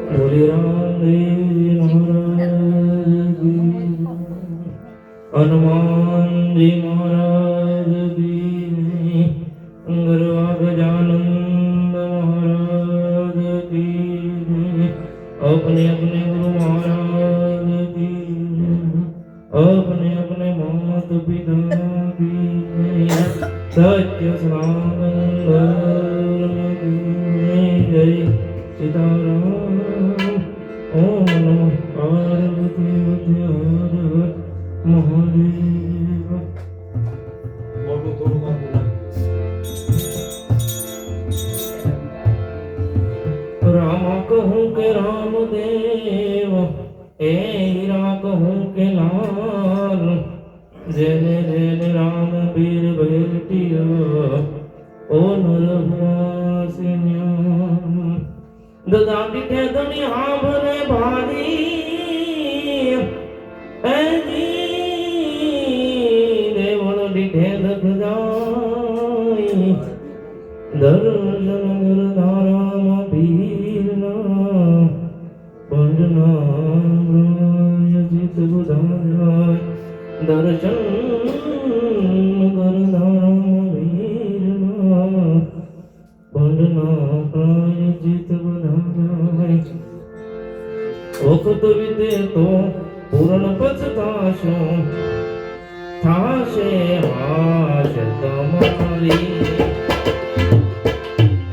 बोले रामदेव महाराज की, हनुमान जी महाराज की, गुरु गजानंद महाराज की, अपने अपने गुरु महाराज की, अपने अपने मात पिता की, सत्य सनातन धर्म की जय। सीताराम। ओम नमः पार्वती महादेव। राम कहूँ के रामदेव, ए हीरा कहूँ के लाल, जेने जेने राम वीर बेटिया, ओ नरवासिन्याम। ददा दिखे दुनिया भरे भारी, ऐ जी देवल दिखे दख जाई, दर्शन गुरधाराम वीरना, पंजना जित बुधाय, दर्शन गुरधाराम वीरना, पंजना जित बुधाय। वक्त विते तो पूर्ण पछताशो, थाशे हाश तुम्हारी।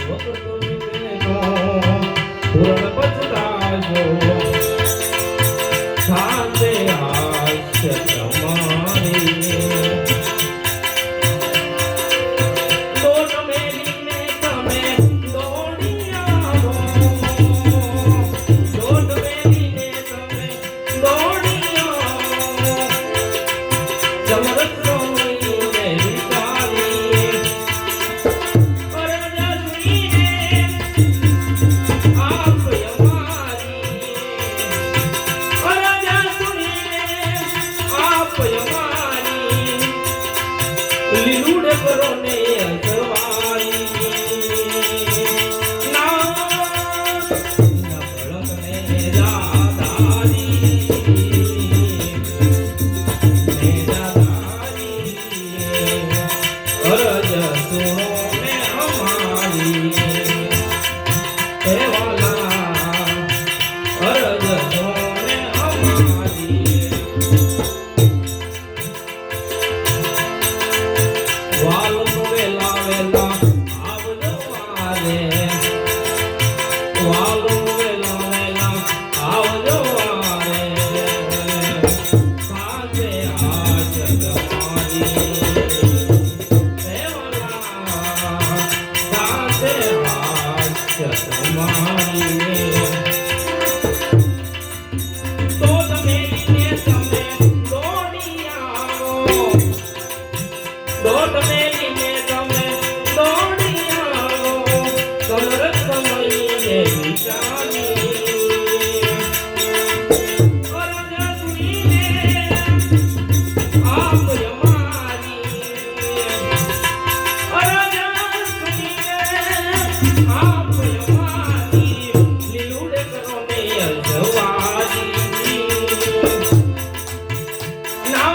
वक्त विते तो पूर्ण पछताशो, थाशे हाश तुम्हारी। दोट मेली में तमे दौड़िया हो, दोट मेली में तमे दौड़िया हो, समरथ सोई ने विचारी, करजा सुनीने आप यमारी, करजा सुनीने आप यमारी, લીલુડે કરો ને અસવાઈ ના ભળક ને દાદારી અરજ સુનો ને અમારી હે વાલા અરજ સુનો ને અમારી વાલો વેલા વેલા આવજો મારે વાલો વેલા વેલા આવજો મારે સાજે આજ તમારી હે વાલા સાજે આજ તમારી તો તમે ને તમે દોડી આવો दोट मेली में तमे दौड़िया हो, समरथ समई ने विचारी, करजा सुनीने आप यमारी, करजा सुनीने आप यमारी, લીલુડે કરો ને અસવારી ના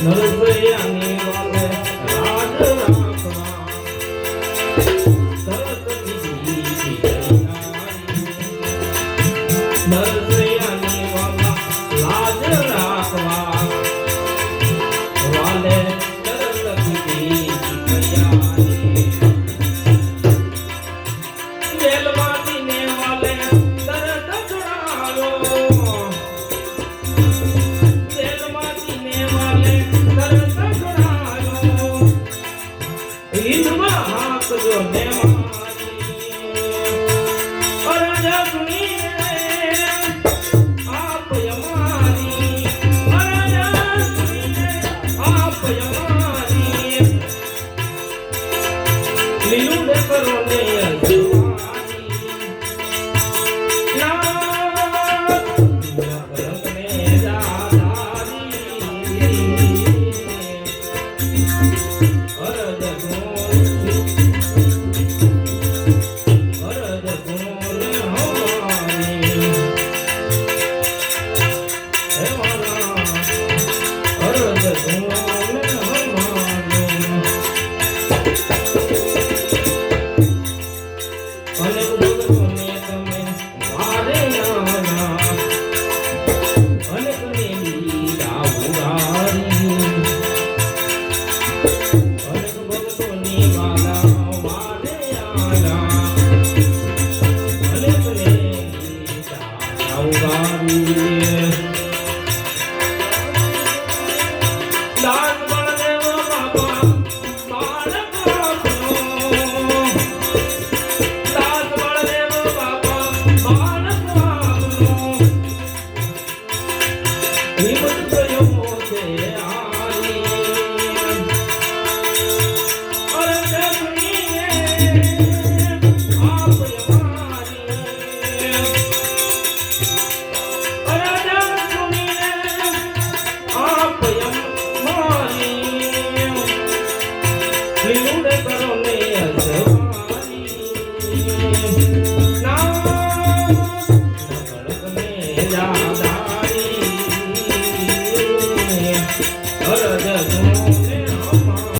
નરસૈયાની વાલે રાજ